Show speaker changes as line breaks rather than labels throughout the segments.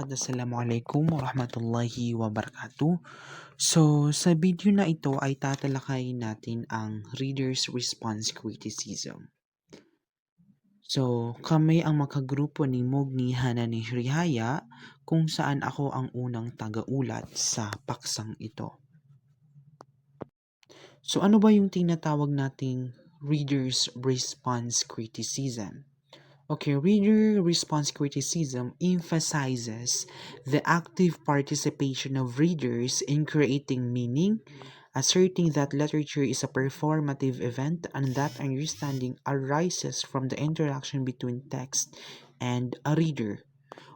Assalamualaikum warahmatullahi wabarakatuh. So, sa video na ito ay tatalakayin natin ang reader's response criticism. So, kami ang makagrupo ni Mugni Hana ni Shrihaya kung saan ako ang unang tagaulat sa paksang ito. So, ano ba yung tinatawag nating reader's response criticism? Okay, reader response criticism emphasizes the active participation of readers in creating meaning, asserting that literature is a performative event and that understanding arises from the interaction between text and a reader.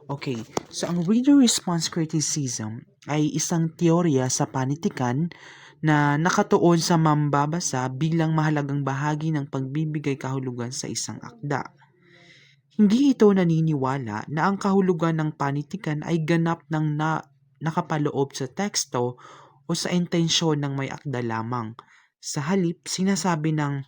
Okay, so ang reader response criticism ay isang teorya sa panitikan na nakatuon sa mambabasa bilang mahalagang bahagi ng pagbibigay kahulugan sa isang akda. Hindi ito naniniwala na ang kahulugan ng panitikan ay ganap ng nakapaloob sa teksto o sa intensyon ng may akda lamang. Sa halip, sinasabi ng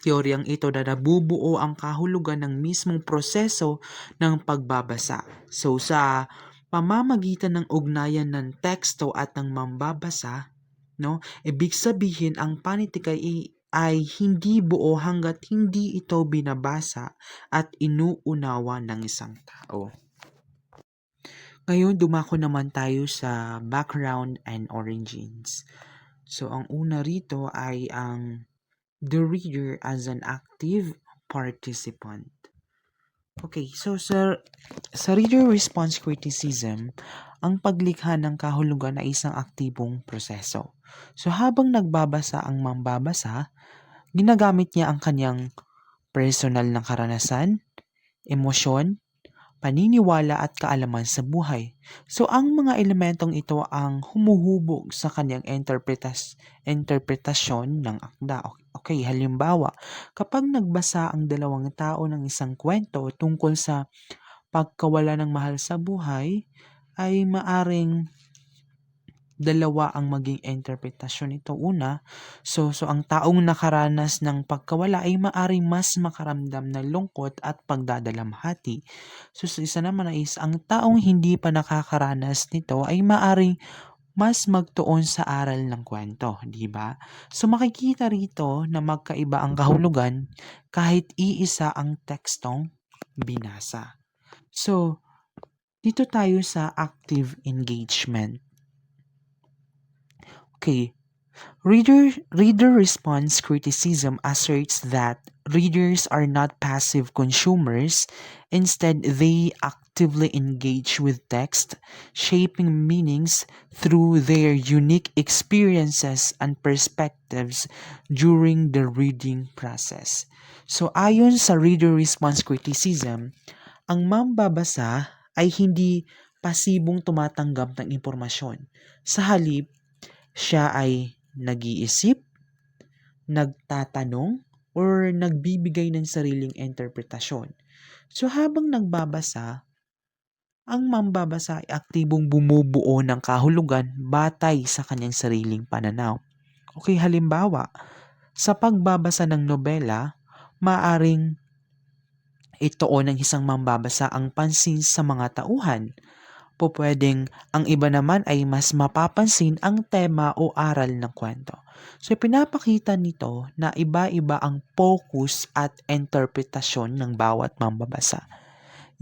teoryang ito na nabubuo ang kahulugan ng mismong proseso ng pagbabasa. So sa pamamagitan ng ugnayan ng teksto at ng mambabasa, ibig sabihin ang panitika ay hindi buo hanggat hindi ito binabasa at inuunawa ng isang tao. Ngayon, dumako naman tayo sa background and origins. So, ang una rito ay ang the reader as an active participant. Okay, so sa reader response criticism, ang paglikha ng kahulugan ay isang aktibong proseso. So habang nagbabasa ang mambabasa, ginagamit niya ang kanyang personal na karanasan, emosyon, paniniwala at kaalaman sa buhay. So ang mga elementong ito ang humuhubog sa kanyang interpretasyon ng akda. Okay, halimbawa, kapag nagbasa ang dalawang tao ng isang kwento tungkol sa pagkawala ng mahal sa buhay, ay maaring dalawa ang maging interpretasyon nito. Una, so ang taong nakaranas ng pagkawala ay maaring mas makaramdam ng lungkot at pagdadalamhati. So sa isa naman is ang taong hindi pa nakakaranas nito ay maaring mas magtuon sa aral ng kwento, di ba? So makikita rito na magkaiba ang kahulugan kahit iisa ang tekstong binasa. So dito tayo sa active engagement. Okay, reader response criticism asserts that readers are not passive consumers. Instead, they actively engage with text, shaping meanings through their unique experiences and perspectives during the reading process. So, ayon sa reader response criticism, ang mambabasa ay hindi pasibong tumatanggap ng impormasyon. Sa halip, siya ay nag-iisip, nagtatanong, or nagbibigay ng sariling interpretasyon. So habang nagbabasa, ang mambabasa ay aktibong bumubuo ng kahulugan batay sa kanyang sariling pananaw. Okay, halimbawa, sa pagbabasa ng nobela, maaring ituon ng isang mambabasa ang pansin sa mga tauhan. Pwedeng ang iba naman ay mas mapapansin ang tema o aral ng kwento. So pinapakita nito na iba-iba ang focus at interpretasyon ng bawat mambabasa.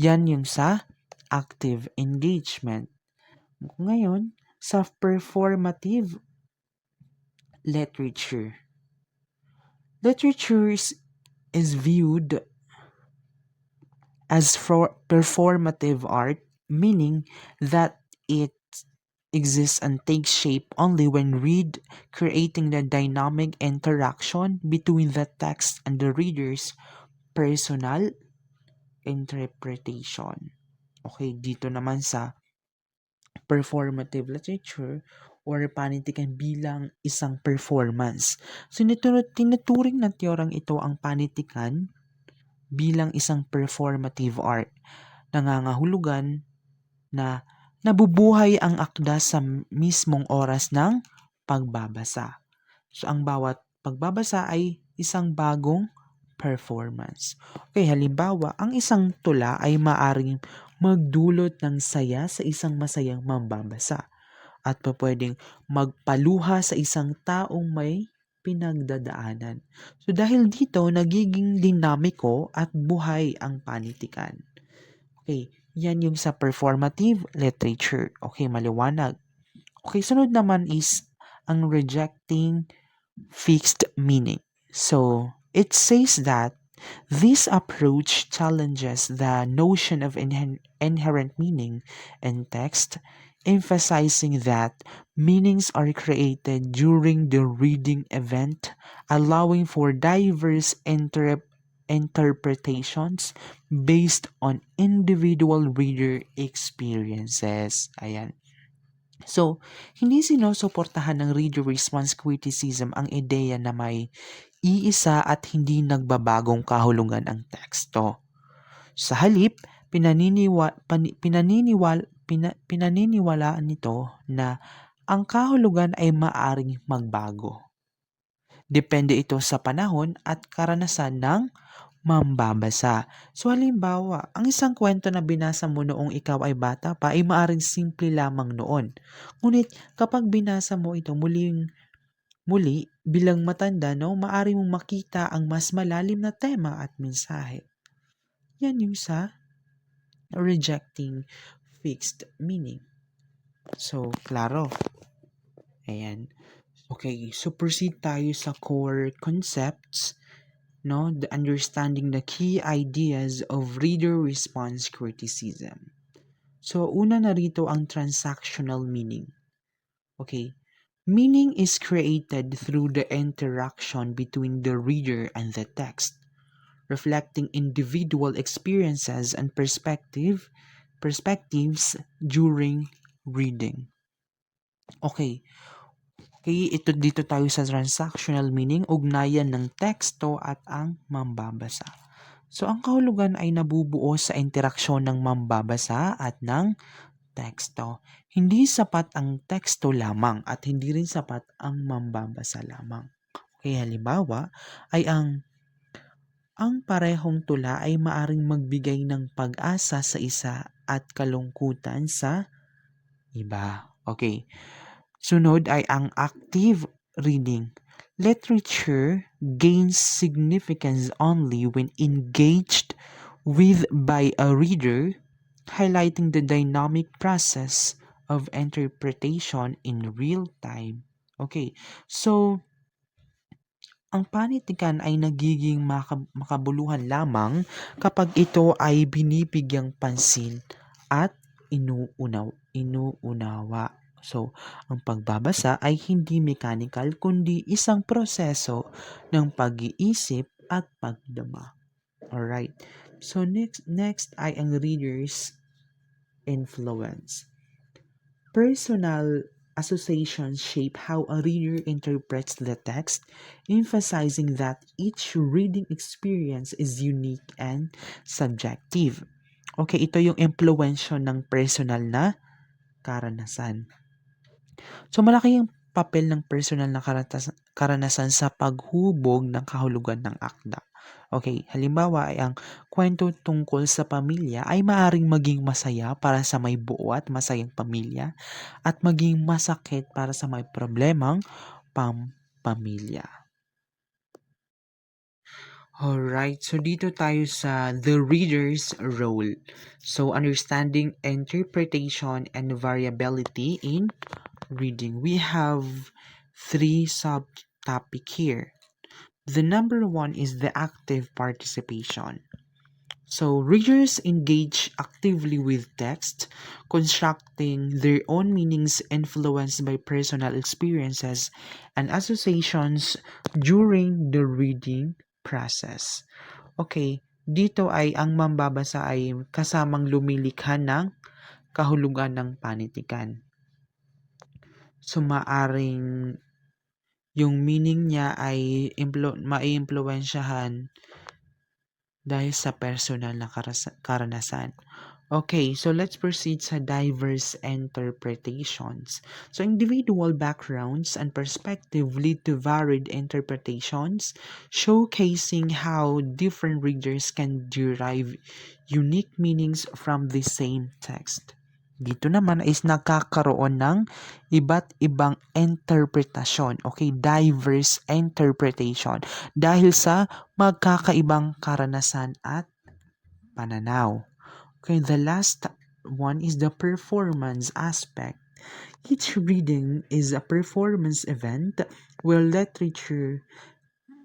Yan yung sa active engagement. Ngayon, sa performative literature. Literature is viewed as performative art, meaning that it exists and takes shape only when read, creating the dynamic interaction between the text and the reader's personal interpretation. Okay, dito naman sa performative literature or panitikan bilang isang performance. So, tinuturing ng teoryang ito ang panitikan bilang isang performative art. Nangangahulugan na nabubuhay ang akda sa mismong oras ng pagbabasa. So, ang bawat pagbabasa ay isang bagong performance. Okay, halimbawa, ang isang tula ay maaring magdulot ng saya sa isang masayang mambabasa at pwedeng magpaluha sa isang taong may pinagdadaanan. So dahil dito, nagiging dinamiko at buhay ang panitikan. Okay, yan yung sa performative literature. Okay, maliwanag. Okay, sunod naman is ang rejecting fixed meaning. So, it says that this approach challenges the notion of inherent meaning in text, emphasizing that meanings are created during the reading event, allowing for diverse interpretations based on individual reader experiences. Ayan. So, hindi sinusuportahan ng reader response criticism ang ideya na may iisa at hindi nagbabagong kahulugan ang teksto. Sa halip, pinaniniwalaan nito na ang kahulugan ay maaring magbago. Depende ito sa panahon at karanasan ng mambabasa. So halimbawa, ang isang kwento na binasa mo noong ikaw ay bata pa ay maaring simple lamang noon. Ngunit kapag binasa mo ito muli bilang matanda, no, maaari mong makita ang mas malalim na tema at mensahe. Yan yung sa rejecting fixed meaning. So, klaro. Ayan. Okay, so proceed tayo sa core concepts, no? The understanding the key ideas of reader response criticism. So, una narito ang transactional meaning. Okay, meaning is created through the interaction between the reader and the text, reflecting individual experiences and perspectives during reading. Okay, ito dito tayo sa transactional meaning, ugnayan ng teksto at ang mambabasa. So, ang kahulugan ay nabubuo sa interaksyon ng mambabasa at ng teksto. Hindi sapat ang teksto lamang at hindi rin sapat ang mambabasa lamang. Okay, halimbawa ay ang parehong tula ay maaring magbigay ng pag-asa sa isa at kalungkutan sa iba. Okay. Sunod ay ang active reading. Literature gains significance only when engaged with by a reader, highlighting the dynamic process of interpretation in real time. Okay, so ang panitikan ay nagiging makabuluhan lamang kapag ito ay binibigyang pansin at inuunawa. So, ang pagbabasa ay hindi mechanical kundi isang proseso ng pag-iisip at pagdama. Alright. So, next ay ang reader's influence. Personal associations shape how a reader interprets the text, emphasizing that each reading experience is unique and subjective. Okay, ito yung impluwensyo ng personal na karanasan. So, malaki yung papel ng personal na karanasan sa paghubog ng kahulugan ng akda. Okay, halimbawa ay ang kwento tungkol sa pamilya ay maaring maging masaya para sa may buo at masayang pamilya at maging masakit para sa may problemang pamilya. Alright, so dito tayo sa the reader's role. So, understanding interpretation and variability in reading. We have 3 subtopic here. The number 1 is the active participation. So, readers engage actively with text, constructing their own meanings influenced by personal experiences and associations during the reading process. Okay, dito ay ang mambabasa ay kasamang lumilikha ng kahulugan ng panitikan. So, maaring yung meaning niya ay maiimpluwensyahan dahil sa personal na karanasan. Okay, so let's proceed sa diverse interpretations. So individual backgrounds and perspective lead to varied interpretations, showcasing how different readers can derive unique meanings from the same text. Dito naman is nagkakaroon ng iba't ibang interpretasyon, okay, diverse interpretation dahil sa magkakaibang karanasan at pananaw. Okay, the last one is the performance aspect. Each reading is a performance event where literature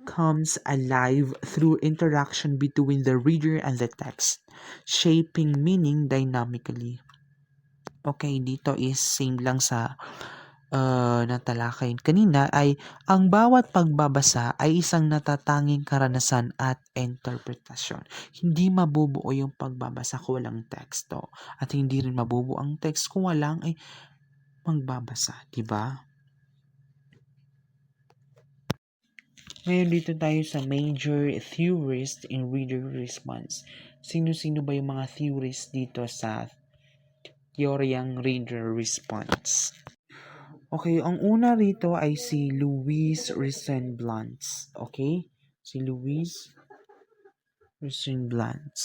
comes alive through interaction between the reader and the text, shaping meaning dynamically. Okay, dito is same lang sa natalakay kanina ay ang bawat pagbabasa ay isang natatanging karanasan at interpretasyon. Hindi mabubuo yung pagbabasa kung walang teksto at hindi rin mabubuo ang text kung walang ay magbabasa, di ba? Ngayon dito tayo sa major theorist in reader response. Sino-sino ba yung mga theorists dito sa teoryang reader response? Okay, ang una rito ay si Louis Rosenblanc. Okay? Si Louis Rosenblanc.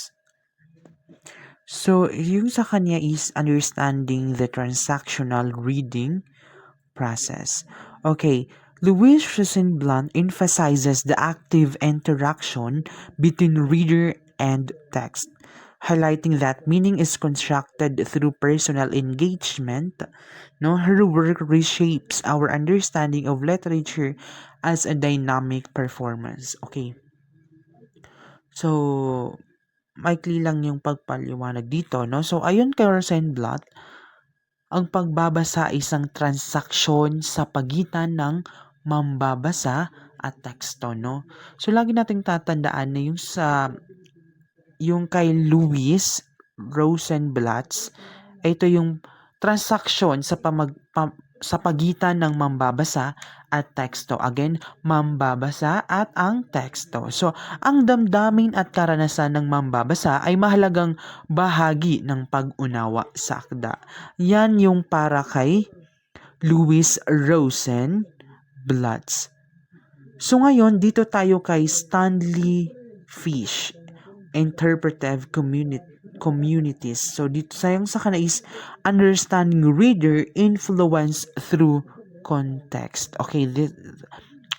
So, yung sa kanya is understanding the transactional reading process. Okay, Louis Rosenblanc emphasizes the active interaction between reader and text, highlighting that meaning is constructed through personal engagement. No, her work reshapes our understanding of literature as a dynamic performance. Okay. So, maikli lang yung pagpaliwanag dito, no? So, ayon kay Rosenblatt, ang pagbabasa ay isang transaksyon sa pagitan ng mambabasa at teksto, no? So, lagi nating tatandaan na yung kay Louis Rosenblatt, ito yung transaksyon sa pagitan ng mambabasa at teksto. Again, mambabasa at ang teksto. So, ang damdamin at karanasan ng mambabasa ay mahalagang bahagi ng pag-unawa sa akda. Yan yung para kay Louis Rosenblatt. So ngayon, dito tayo kay Stanley Fish, interpretive communities. So dito sayang sa kana is understanding reader influence through context. Okay,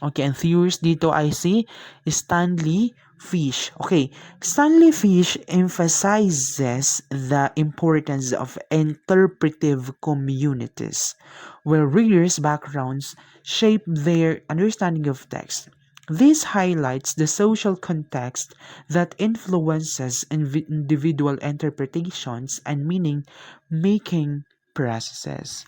okay, and theories dito ay si Stanley Fish. Okay, Stanley Fish emphasizes the importance of interpretive communities where readers' backgrounds shape their understanding of text. This highlights the social context that influences individual interpretations and meaning-making processes.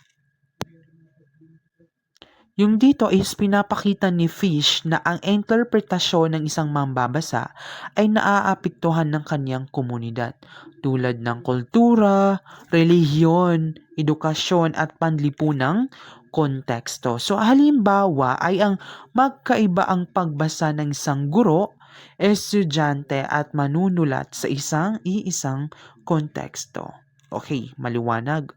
Yung dito is pinapakita ni Fish na ang interpretasyon ng isang mambabasa ay naaapektuhan ng kanyang komunidad tulad ng kultura, relihiyon, edukasyon at panlipunang konteksto. So halimbawa ay ang magkaiba ang pagbasa ng isang guro, estudyante at manunulat sa iisang konteksto. Okay, maliwanag.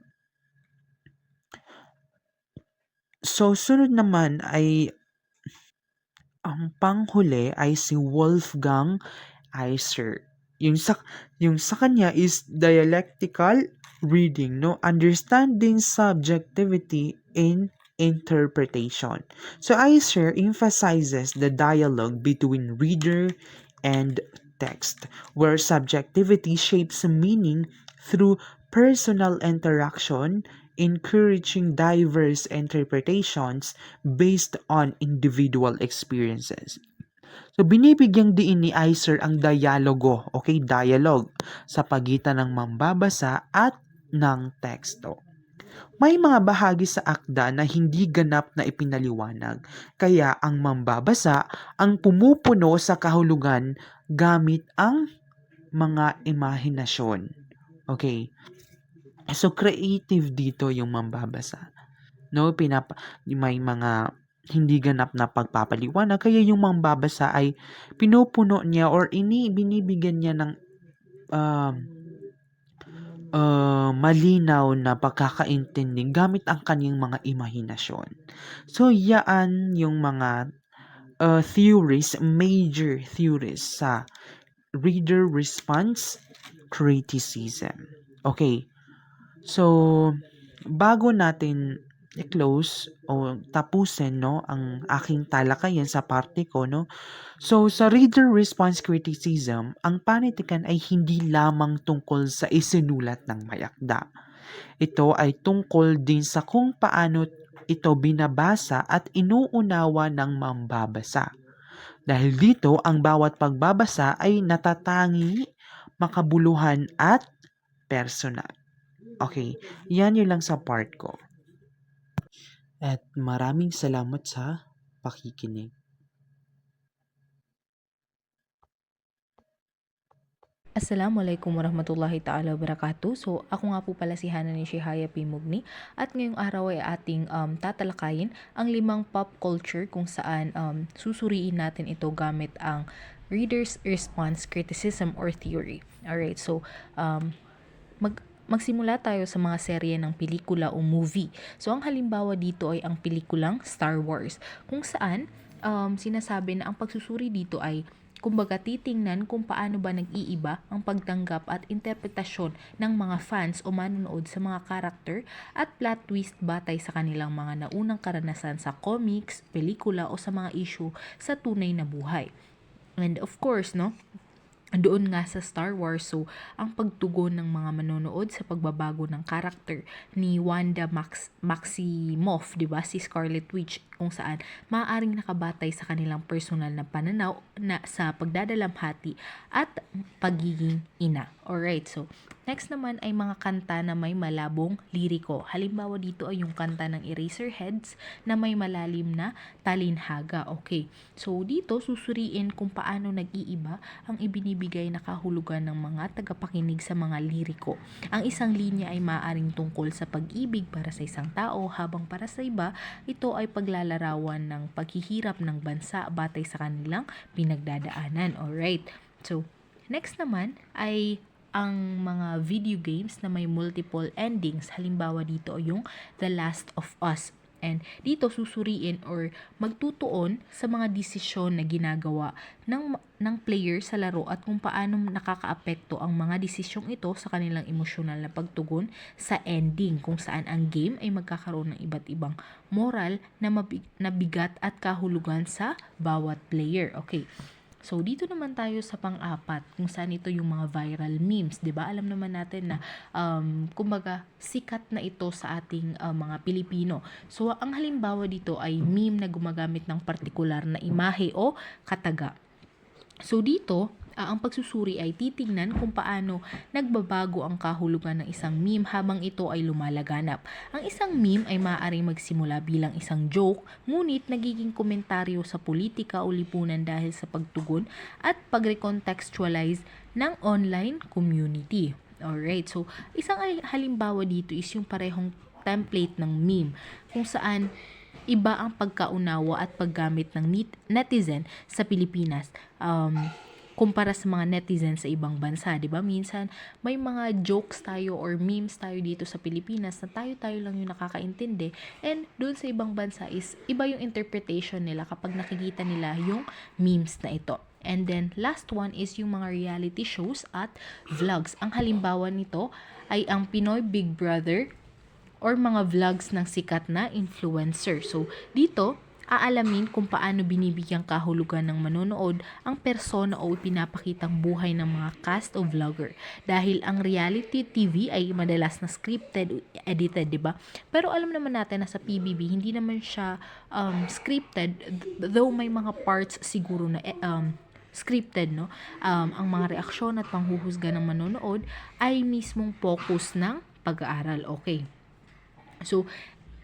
So, sunod naman ay ang panghuli ay si Wolfgang Iser. Yung sa kanya is dialectical reading, no? Understanding subjectivity in interpretation. So, Iser emphasizes the dialogue between reader and text, where subjectivity shapes meaning through personal interaction, encouraging diverse interpretations based on individual experiences. So, binibigyang diin ni Iser ang dialogo, okay, dialogue, sa pagitan ng mambabasa at ng teksto. May mga bahagi sa akda na hindi ganap na ipinaliwanag, kaya ang mambabasa ang pumupuno sa kahulugan gamit ang mga imahinasyon. Okay, so creative dito yung mambabasa. No, may mga hindi ganap na pagpapaliwanag kaya yung mambabasa ay pinupuno niya or binibigyan niya ng um, malinaw na pagkakaintindi gamit ang kanyang mga imahinasyon. So, yaan yung mga theories, major theories sa reader response criticism. Okay, so bago natin i-close o tapusin no ang aking talakayan sa parte ko no. So sa reader response criticism, ang panitikan ay hindi lamang tungkol sa isinulat ng mayakda. Ito ay tungkol din sa kung paano ito binabasa at inuunawa ng mambabasa. Dahil dito, ang bawat pagbabasa ay natatangi, makabuluhan at personal. Okay, yan yun lang sa part ko. At maraming salamat sa pakikinig.
Assalamualaikum warahmatullahi ta'ala wabarakatuh. So, ako nga po pala si Hana ni Shihaya P. Mugni at ngayong araw ay ating tatalakayin ang 5 pop culture kung saan susuriin natin ito gamit ang Reader's Response Criticism or Theory. Alright, so magsimula tayo sa mga serye ng pelikula o movie. So, ang halimbawa dito ay ang pelikulang Star Wars, kung saan sinasabi na ang pagsusuri dito ay kumbaga titingnan kung paano ba nag-iiba ang pagtanggap at interpretasyon ng mga fans o manonood sa mga karakter at plot twist batay sa kanilang mga naunang karanasan sa comics, pelikula o sa mga issue sa tunay na buhay. And of course, no, doon nga sa Star Wars, so ang pagtugon ng mga manonood sa pagbabago ng karakter ni Wanda Maximoff, 'di ba, si Scarlet Witch, kung saan maaaring nakabatay sa kanilang personal na pananaw na sa pagdadalamhati at pagiging ina. Alright, so next naman ay mga kanta na may malabong liriko. Halimbawa dito ay yung kanta ng Eraserheads na may malalim na talinhaga. Okay, so dito susuriin kung paano nag-iiba ang ibinibigay na kahulugan ng mga tagapakinig sa mga liriko. Ang isang linya ay maaaring tungkol sa pag-ibig para sa isang tao, habang para sa iba, ito ay paglalarawan ng paghihirap ng bansa batay sa kanilang pinagdadaanan. Alright, so next naman ay ang mga video games na may multiple endings. Halimbawa dito yung The Last of Us. And dito susuriin or magtutuon sa mga desisyon na ginagawa ng player sa laro at kung paano nakakaapekto ang mga desisyong ito sa kanilang emosyonal na pagtugon sa ending, kung saan ang game ay magkakaroon ng iba't ibang moral na bigat at kahulugan sa bawat player. Okay. So, dito naman tayo sa pang-apat, kung saan ito yung mga viral memes, 'di ba? Alam naman natin na kumbaga sikat na ito sa ating mga Pilipino. So, ang halimbawa dito ay meme na gumagamit ng partikular na imahe o kataga. So, dito ang pagsusuri ay titignan kung paano nagbabago ang kahulugan ng isang meme habang ito ay lumalaganap. Ang isang meme ay maaaring magsimula bilang isang joke, ngunit nagiging komentaryo sa politika o lipunan dahil sa pagtugon at pag-recontextualize ng online community. Alright, so isang halimbawa dito is yung parehong template ng meme kung saan iba ang pagkaunawa at paggamit ng netizen sa Pilipinas kumpara sa mga netizen sa ibang bansa, 'di ba? Minsan may mga jokes tayo or memes tayo dito sa Pilipinas na tayo lang yung nakakaintindi, and doon sa ibang bansa is iba yung interpretation nila kapag nakikita nila yung memes na ito. And then last one is yung mga reality shows at vlogs. Ang halimbawa nito ay ang Pinoy Big Brother or mga vlogs ng sikat na influencer. So dito aalamin kung paano binibigyang kahulugan ng manonood ang persona o pinapakitang buhay ng mga cast o vlogger. Dahil ang reality TV ay madalas na scripted, edited, 'di ba? Pero alam naman natin na sa PBB hindi naman siya scripted, though may mga parts siguro na scripted, no? Ang mga reaksyon at panghuhusga ng manonood ay mismong focus ng pag-aaral. Okay. So,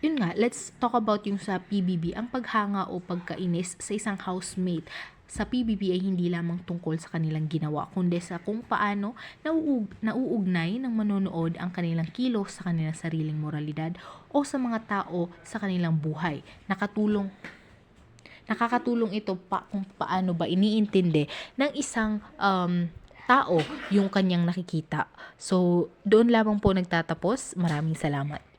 yun nga, let's talk about yung sa PBB, ang paghanga o pagkainis sa isang housemate. Sa PBB ay hindi lamang tungkol sa kanilang ginawa, kundi sa kung paano nauugnay ng manonood ang kanilang kilos sa kanilang sariling moralidad o sa mga tao sa kanilang buhay. Nakakatulong ito kung paano ba iniintindi ng isang tao yung kanyang nakikita. So, doon lamang po nagtatapos. Maraming salamat.